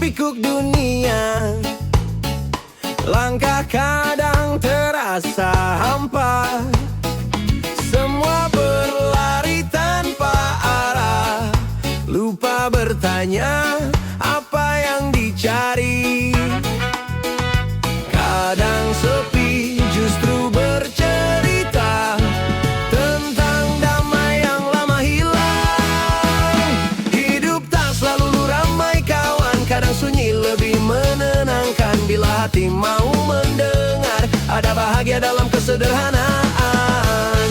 Hiruk-pikuk dunia, langkah kadang terasa hampa. Semua berlari tanpa arah, lupa bertanya apa yang dicari. Kadang sepi justru bercerita tentang damai yang lama hilang. Hidup tak selalu ramai kawan, kadang sunyi lebih menenangkan. Bila hati mau mendengar, ada bahagia dalam kesederhanaan.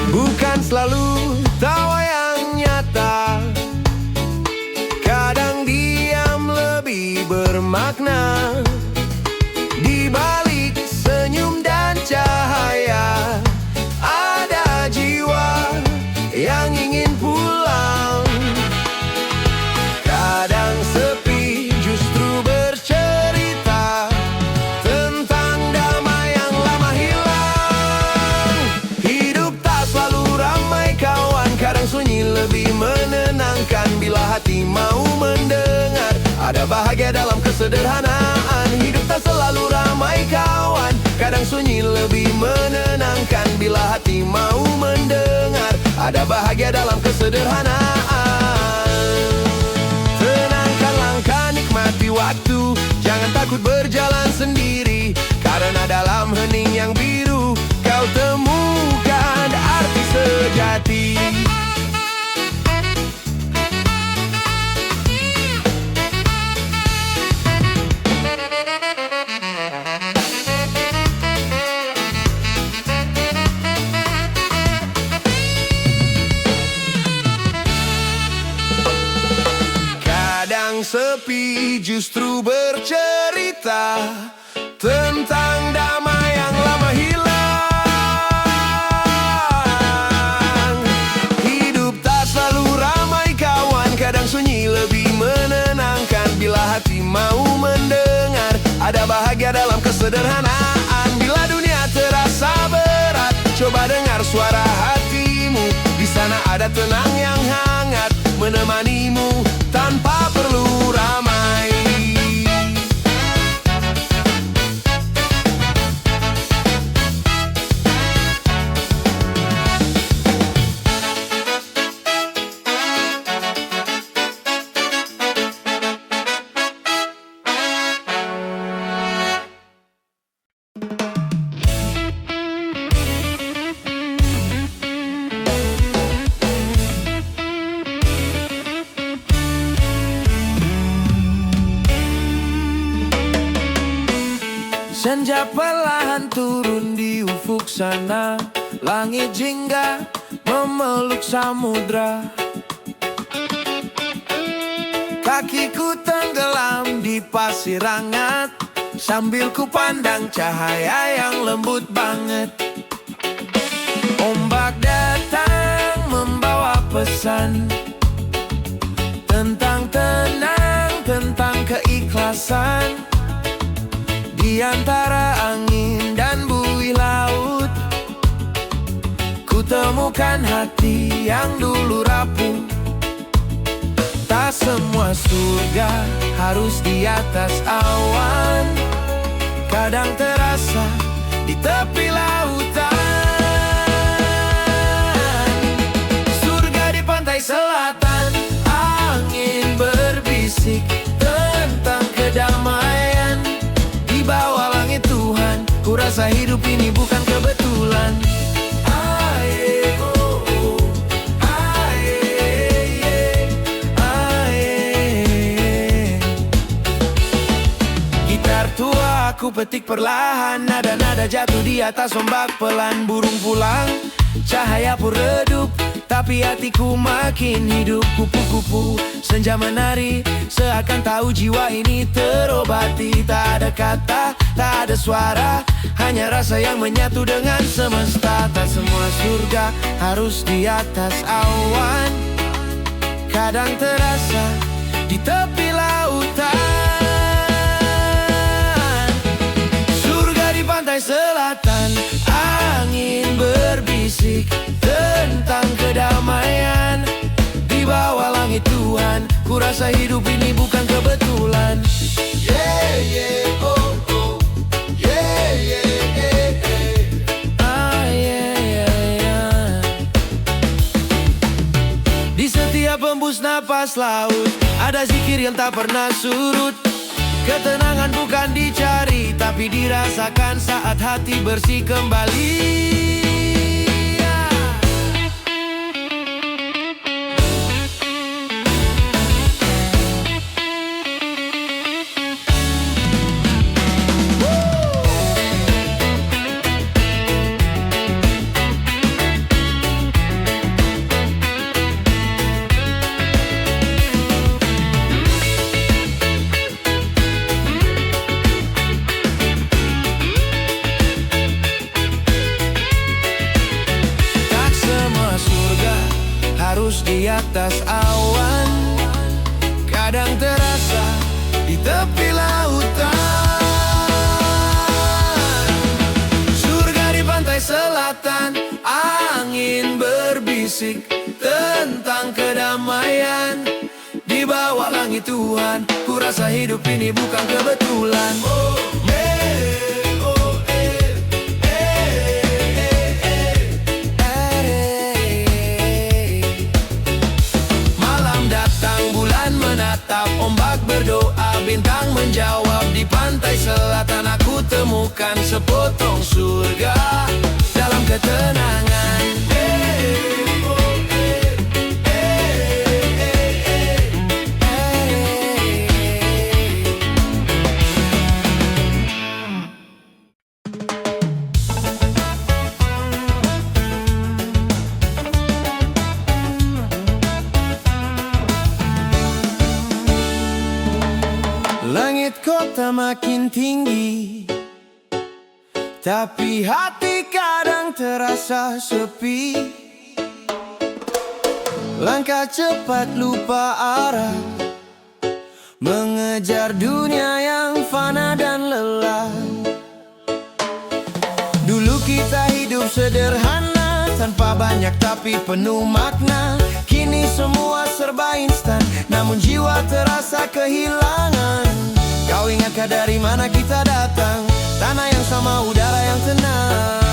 Bukan selalu tawa yang nyata, kadang diam lebih bermakna. Di balik senyum dan cahaya, ada jiwa yang ingin pulang. Kadang sepi justru bercerita tentang damai yang lama hilang. Hidup tak selalu ramai kawan, kadang sunyi lebih menenangkan. Bila hati mau mendengar, ada bahagia dalam kesederhanaan. Hidup tak selalu ramai kawan, kadang sunyi lebih menenangkan. Bila hati mau mendengar, ada bahagia dalam kesederhanaan. Tenangkan langkah, nikmati waktu, jangan takut berjalan sendiri. Karena dalam hening yang biru, kau temukan arti sejati. Kadang sepi justru bercerita tentang damai yang lama hilang. Hidup tak selalu ramai kawan, kadang sunyi lebih menenangkan. Bila hati mau mendengar, ada bahagia dalam kesederhanaan. Bila dunia terasa berat, coba dengar suara hatimu. Di sana ada tenang yang hangat menemanimu tanpa perlu ramai. Senja perlahan turun di ufuk sana, langit jingga memeluk samudra. Kakiku tenggelam di pasir hangat, sambil ku pandang cahaya yang lembut banget. Ombak datang membawa pesan tentang tenang, tentang keikhlasan. Di antara angin dan buih laut, ku temukan hati yang dulu rapuh. Tak semua surga harus di atas awan, kadang terasa di tepi lautan. Surga di pantai selatan, angin berbisik tentang kedamaian. Di bawah langit Tuhan, ku rasa hidup ini bukan kebetulan. Aye, oh, oh. Aye, aye. Gitar tua aku petik perlahan, nada-nada jatuh di atas ombak pelan. Burung pulang, cahaya pun redup, tapi hatiku makin hidup. Kupu-kupu senja menari, seakan tahu jiwa ini terobati. Tak ada kata, tak ada suara, hanya rasa yang menyatu dengan semesta. Tak semua surga harus di atas awan, kadang terasa di tepi lautan. Surga di pantai selatan, angin berbisik berbisik tentang kedamaian di bawah langit Tuhan. Ku rasa hidup ini bukan kebetulan. Yeah, yeah, oh, oh. Yeah, yeah, yeah, yeah. Ah, yeah, yeah, yeah. Di setiap hembus napas laut ada zikir yang tak pernah surut. Ketenangan bukan dicari, tapi dirasakan saat hati bersih kembali. Harus di atas awan, kadang terasa di tepi lautan. Surga di pantai selatan, angin berbisik tentang kedamaian di bawah langit Tuhan. Ku rasa hidup ini bukan kebetulan. Oh, yeah, oh, menatap ombak berdoa, bintang menjawab. Di pantai selatan aku temukan sepotong surga dalam ketenangan. Langit kota makin tinggi, tapi hati kadang terasa sepi. Langkah cepat lupa arah, mengejar dunia yang fana dan lelah. Dulu kita hidup sederhana, tanpa banyak tapi penuh makna. Kini semua serba instan, namun jiwa terasa kehilangan. Kau ingatkah dari mana kita datang? Tanah yang sama, udara yang tenang.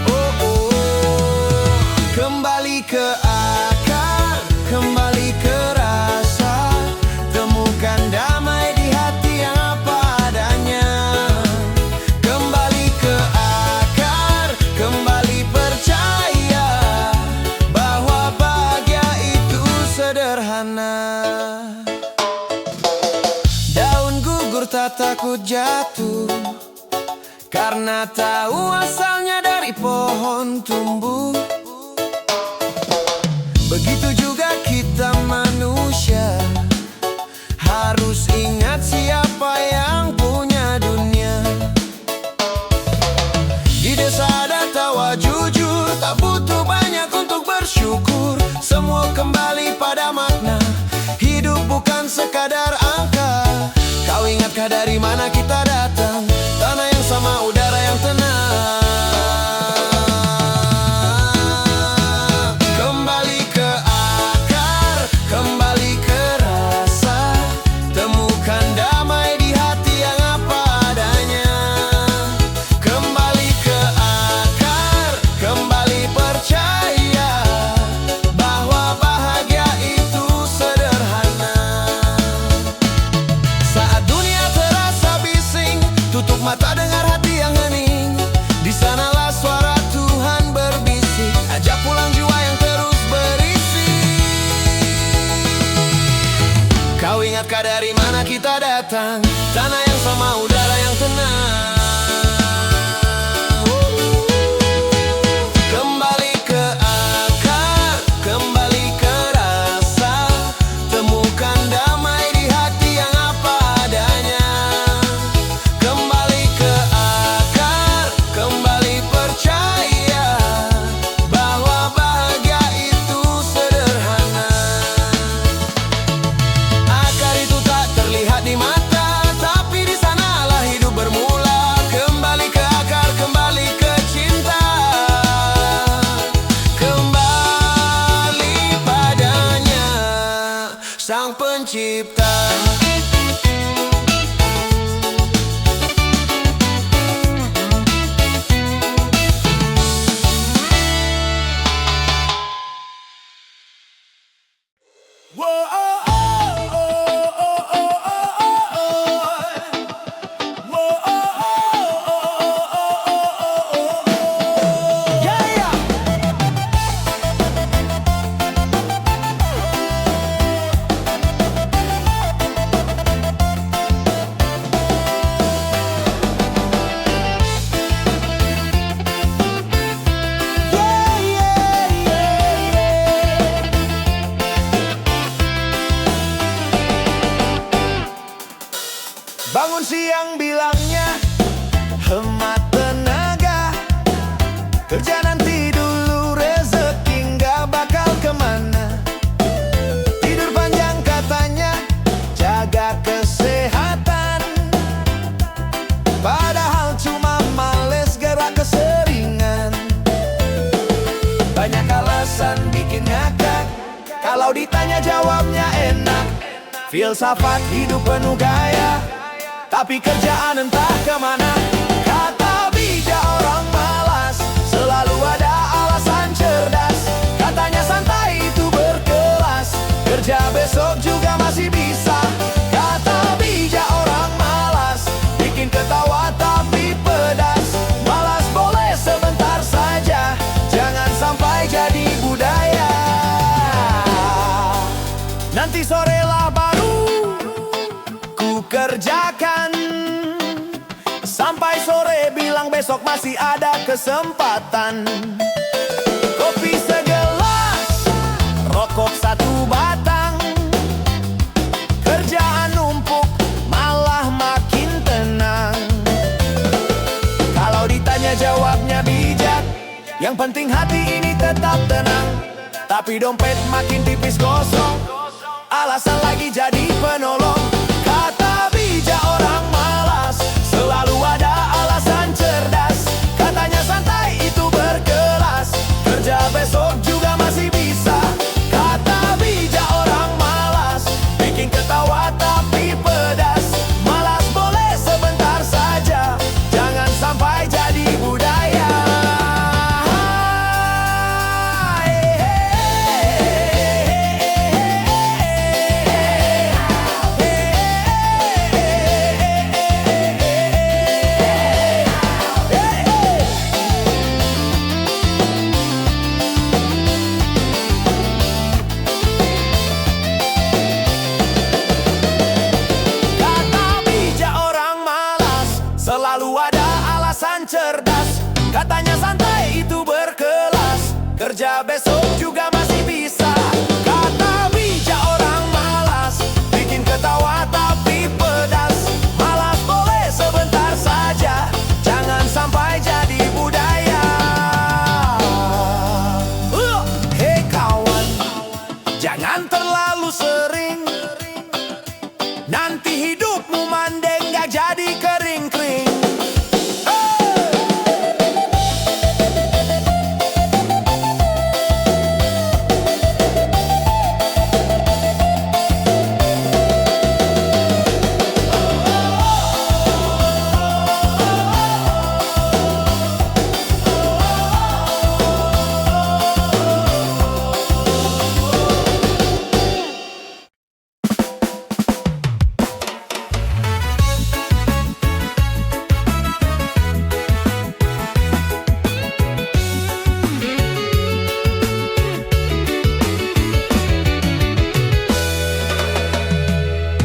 Oh, oh. Kembali ke akar, kembali ke rasa. Temukan damai di hati yang apa adanya. Kembali ke akar, kembali percaya bahwa bahagia itu sederhana. Tak takut jatuh, karena tahu asalnya dari pohon tumbuh. Begitu juga kita manusia, harus ingat siapa yang punya dunia. Di desa ada tawa jujur, tak butuh banyak untuk bersyukur. Semua kembali pada makna, hidup bukan sekadar angka. Kau ingatkah dari mana kita datang? Tanah yang sama, udara yang tenang. Kembali ke akar, kembali ke rasa. Temukan damai di hati yang apa adanya. Kembali ke akar, kembali percaya bahwa bahagia itu sederhana. Tutup mata, dengar hati yang hening. Di sanalah suara Tuhan berbisik. Ajak pulang jiwa yang terus berisi. Kau ingatkah dari mana kita datang? Tanah yang sama, udara yang tenang. Kembali ke akar, kembali ke rasa. Temukan damai di hati yang apa adanya. Di mata, tapi di sanalah hidup bermula. Bangun siang bilangnya hemat tenaga, kerja nanti dulu rezeki nggak bakal kemana. Tidur panjang katanya jaga kesehatan, padahal cuma males gerak keseringan. Banyak alasan bikin ngakak, kalau ditanya jawabnya enak. Filsafat hidup penuh gaya, tapi kerjaan entah kemana. Kata bijak orang malas, selalu ada alasan cerdas. Katanya santai itu berkelas, kerja besok juga masih bisa. Kata bijak orang malas, bikin ketawa tapi pedas. Malas boleh sebentar saja, jangan sampai jadi budaya. Nanti sorelah baru ku kerjakan, sampai sore bilang besok masih ada kesempatan. Kopi segelas, rokok satu batang, kerjaan numpuk malah makin tenang. Kalau ditanya jawabnya bijak, yang penting hati ini tetap tenang. Tapi dompet makin tipis kosong, alasan lagi jadi penolong. Kata bijak orang malas, selalu ada alasan cerdas. Katanya santai itu berkelas, kerja besok juga masih bisa. Kata bijak orang malas, bikin ketawa tapi pedas. Malas boleh sebentar saja, jangan sampai jadi budaya. Selalu ada alasan cerdas, katanya santai itu berkelas, kerja besok juga masih bisa. Kata bijak orang malas, bikin ketawa tapi pedas. Malas boleh sebentar saja, jangan sampai jadi budaya. Hei kawan, jangan terlalu sering, nanti hidupmu mandeng gak jadi kering-kering.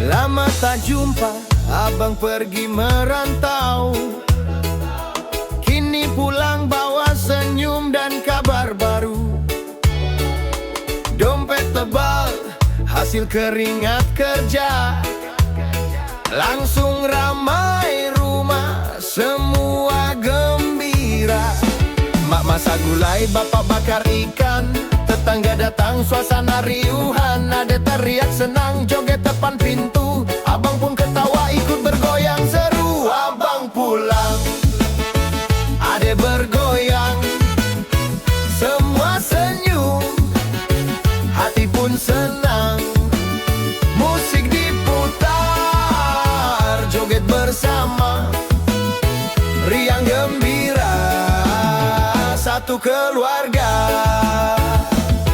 Lama tak jumpa, abang pergi merantau. Kini pulang bawa senyum dan kabar baru. Dompet tebal, hasil keringat kerja. Langsung ramai rumah, semua gembira. Mak masak gulai, bapak bakar ikan. Tetangga datang, suasana riuhan. Ade teriak senang, joget depan pintu. Abang pun ketawa ikut bergoyang seru. Abang pulang, ade bergoyang. Semua senyum, hati pun senang. Musik diputar, joget bersama. Riang gembira, satu keluarga.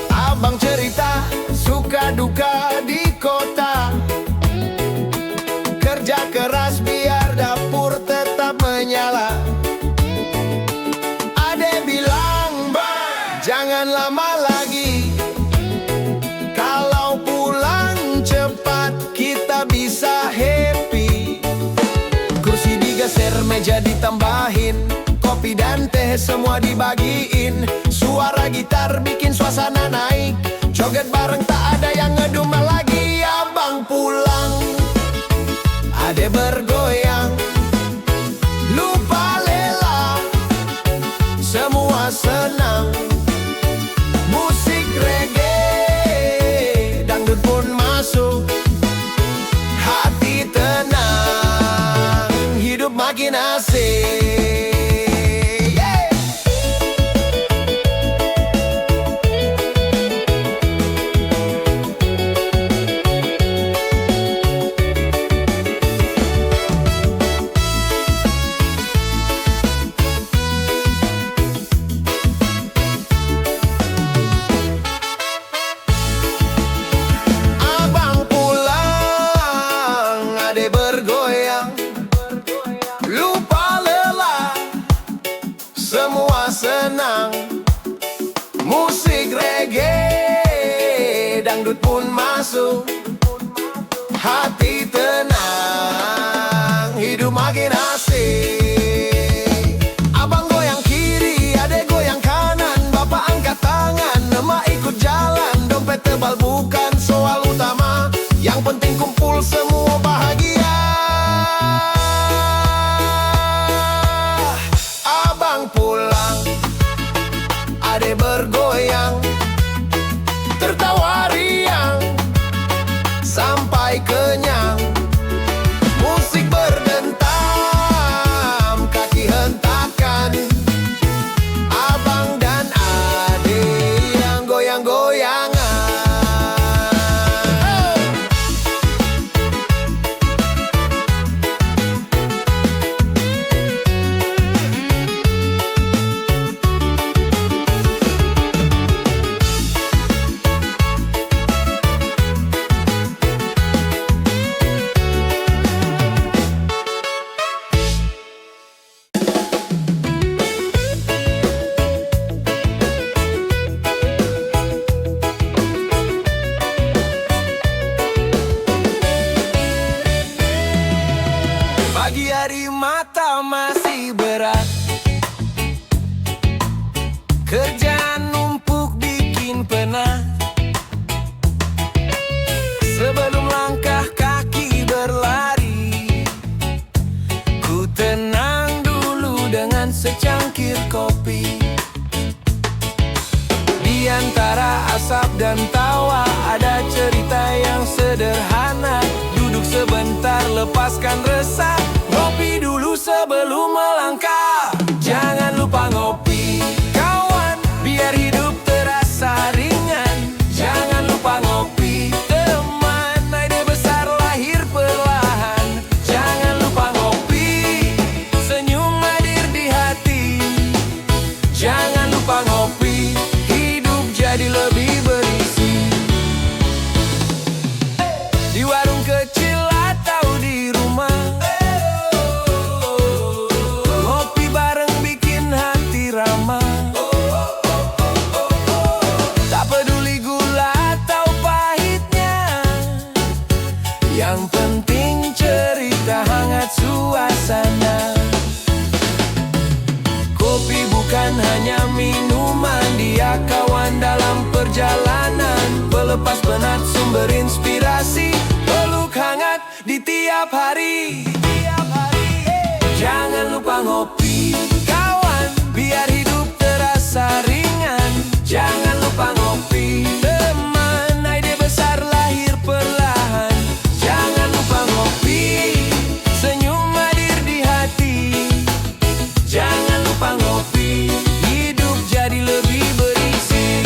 Abang cerita suka duka di kota, kerja keras biar dapur tetap menyala. Ade bilang, "Bang, jangan lama lagi. Kalau pulang cepat kita bisa happy." Kursi digeser, meja ditambahin, kopi dan teh semua dibagiin. Suara gitar bikin suasana naik, joget bareng tak ada yang ngedumel lagi. Abang pulang, ade bergoyang. dangdut pun masuk. Hati tenang, hidup makin asik. Abang goyang kiri, adek goyang kanan, bapak angkat tangan, emak ikut jalan. Dompet tebal bukan soal utama, yang penting kumpul semua bahagia. Abang pulang, adek bergoyang, tertawa riang sampai kenyang. Musik berdentam, kaki hentakan, abang dan adik yang goyang-goyangan. Pagi hari mata masih berat, kerjaan numpuk bikin penat. Sebelum langkah kaki berlari, ku tenang dulu dengan secangkir kopi. Di antara asap dan tawa ada cerita yang sederhana. Duduk sebentar, lepaskan resah, ngopi dulu sebelum melangkah. Jangan lupa ngopi, kawan, biar hidup terasa ringan. Jangan lupa ngopi, teman, ide besar lahir perlahan. Jangan lupa ngopi, senyum hadir di hati. Jangan lupa ngopi, hidup jadi lebih berisi. Di warung kecil atau di rumah, ngopi bareng bikin hati ramah. Tak peduli gula atau pahitnya, yang penting cerita hangat suasana. Kopi bukan hanya minuman, dia kawan dalam perjalanan. Pelepas penat, sumber inspirasi, peluk hangat di tiap hari. Jangan lupa ngopi, kawan, biar hidup terasa ringan. Jangan lupa ngopi, teman, ide besar lahir perlahan. Jangan lupa ngopi, senyum hadir di hati. Jangan lupa ngopi, hidup jadi lebih berisi.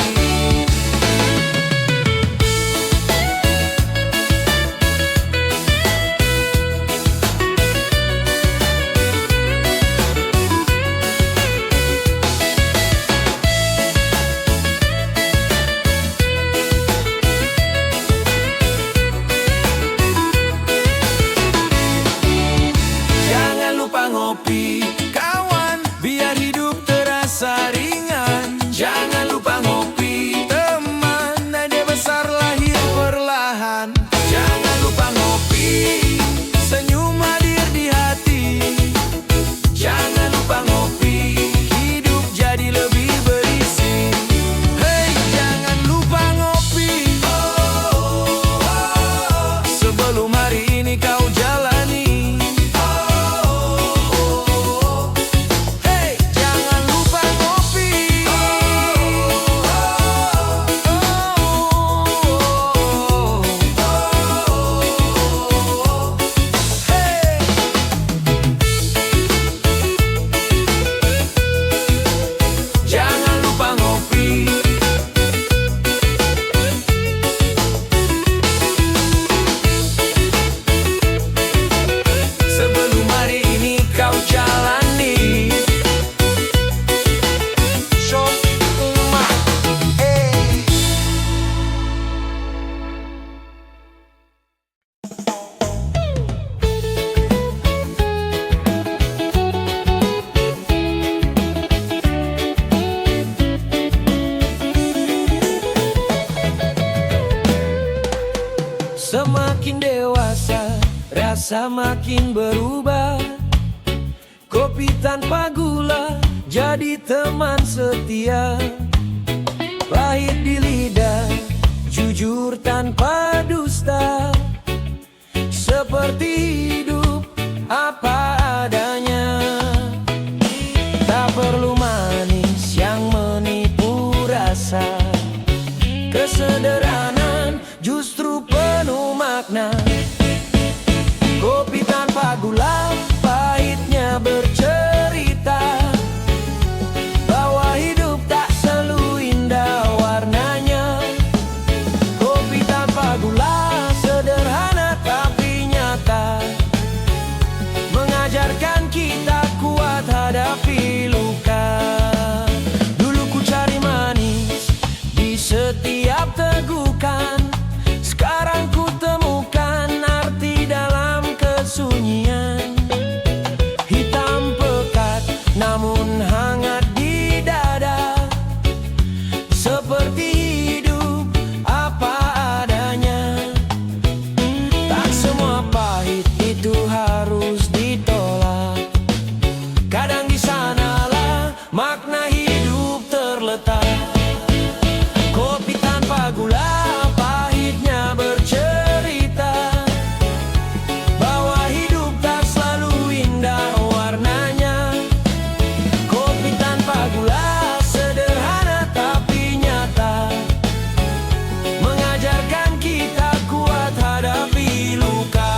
rasa makin berubah. Kopi tanpa gula jadi teman setia. Pahit di lidah, jujur tanpa dusta. Seperti hidup apa adanya. Tak perlu manis yang menipu rasa. Kesederhanaan justru penuh makna. Kopi tanpa gula, pahitnya bercerita bahwa hidup tak selalu indah warnanya. Kopi tanpa gula, sederhana tapi nyata, mengajarkan kita kuat hadapi luka. Dulu ku cari manis di setiap tegukan, sekarang ku temukan arti dalam kesunyian. Hitam pekat namun hangat di dada. Seperti hidup apa adanya. Tak semua pahit itu harus ditolak. Kadang di sanalah makna hidup terletak. Kopi tanpa gula, pahitnya bercerita bahwa hidup tak selalu indah warnanya. Kopi tanpa gula, sederhana tapi nyata, mengajarkan kita kuat hadapi luka.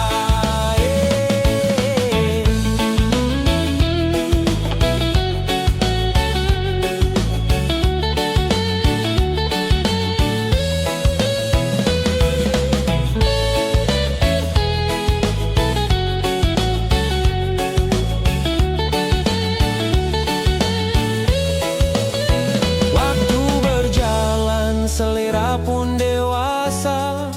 Waktu berjalan, selera pun dewasa.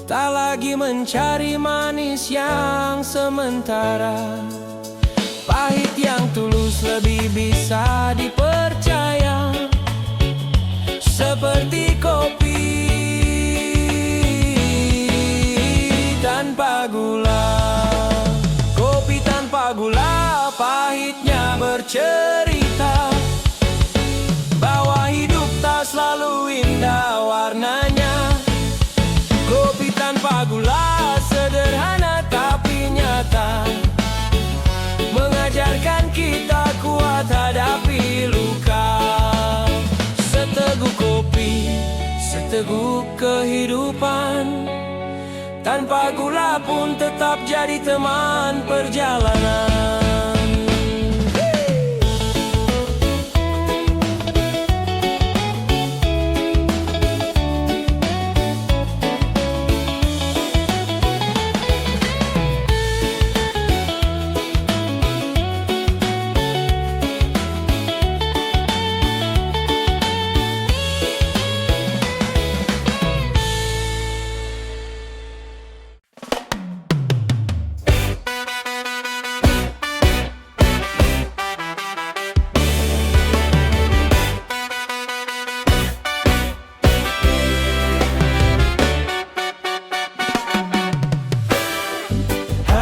Tak lagi mencari manis yang sementara. Pahit yang tulus lebih bisa dipercaya. Seperti kopi tanpa gula. Kopi tanpa gula, pahitnya bercerita bahwa hidup tak selalu indah warnanya. Kopi tanpa gula, sederhana tapi nyata, mengajarkan kita kuat hadapi luka. Seteguk kopi, seteguk kehidupan, tanpa gula pun tetap jadi teman perjalanan.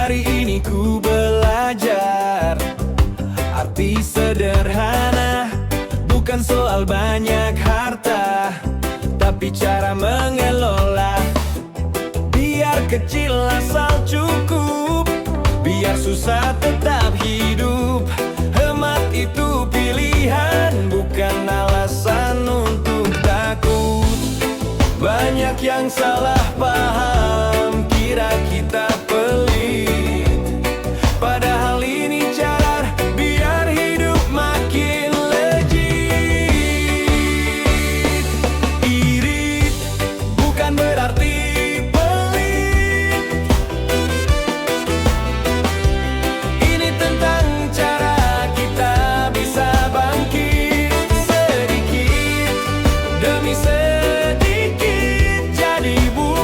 Hari ini ku belajar arti sederhana. Bukan soal banyak harta, tapi cara mengelola. Biar kecil asal cukup, biar susah tetap hidup. Hemat itu pilihan, bukan alasan untuk takut. Banyak yang salah paham, kira kita pelit. Padahal ini cara biar hidup makin legit. Irit bukan berarti pelit. Ini tentang cara kita bisa bangkit sedikit demi sedikit, jadi buah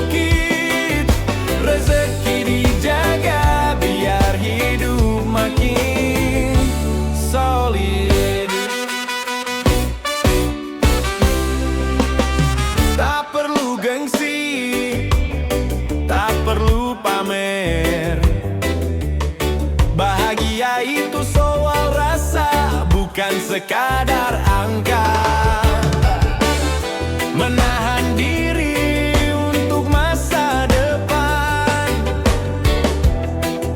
sekadar angka. Menahan diri untuk masa depan,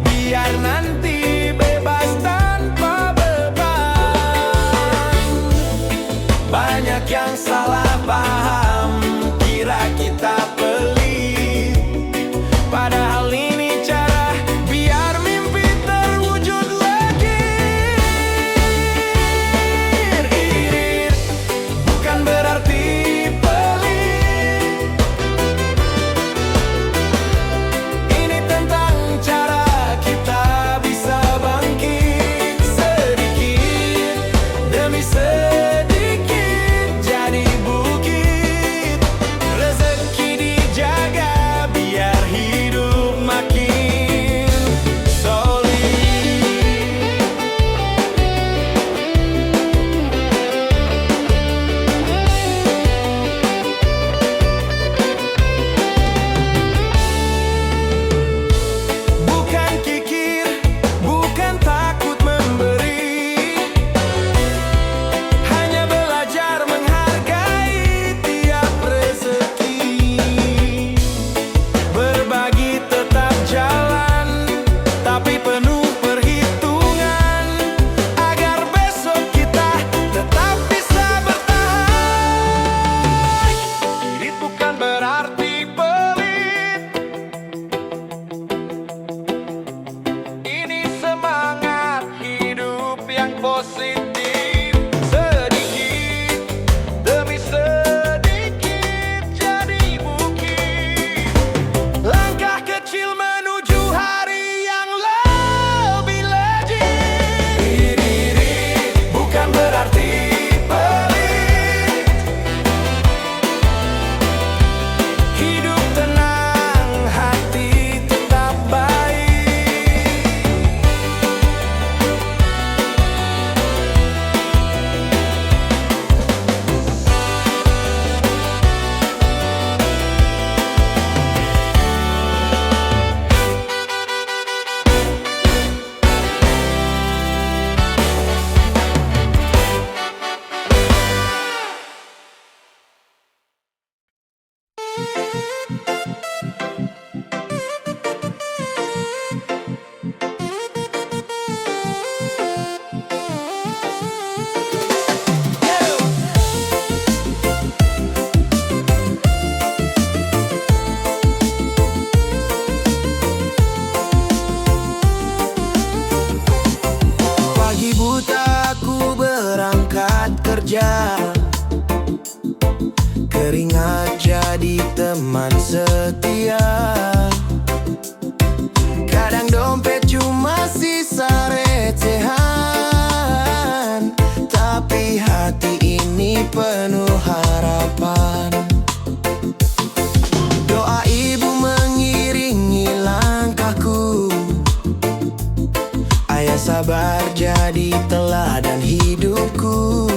biar nanti bebas tanpa beban. Banyak yang salah paham, kira kita pelit, padahal ini cara biar mimpi terwujud lagi. Irit bukan berarti pelit, ini tentang cara kita bisa bangkit sedikit demi sedikit jadi bukit. Rezeki dijaga biar hidup makin solid. Bukan kikir, bukan takut memberi, hanya belajar menghargai tiap rezeki. Berbagi tetap jalan, tapi penuh perhitungan, agar besok kita tetap bisa bertahan. Irit bukan berarti pelit, ini semangat hidup yang positif. Sedikit demi sedikit jadi bukit. Langkah kecil menuju hari yang lebih legit. Irit bukan berarti pelit, hidup tenang, hati tetap baik. Pagi buta aku berangkat kerja, keringat jadi teman setia. Kadang dompet cuma sisa recehan, tapi hati ini penuh harapan. Doa ibu mengiringi langkahku, ayah sabar jadi teladan hidupku.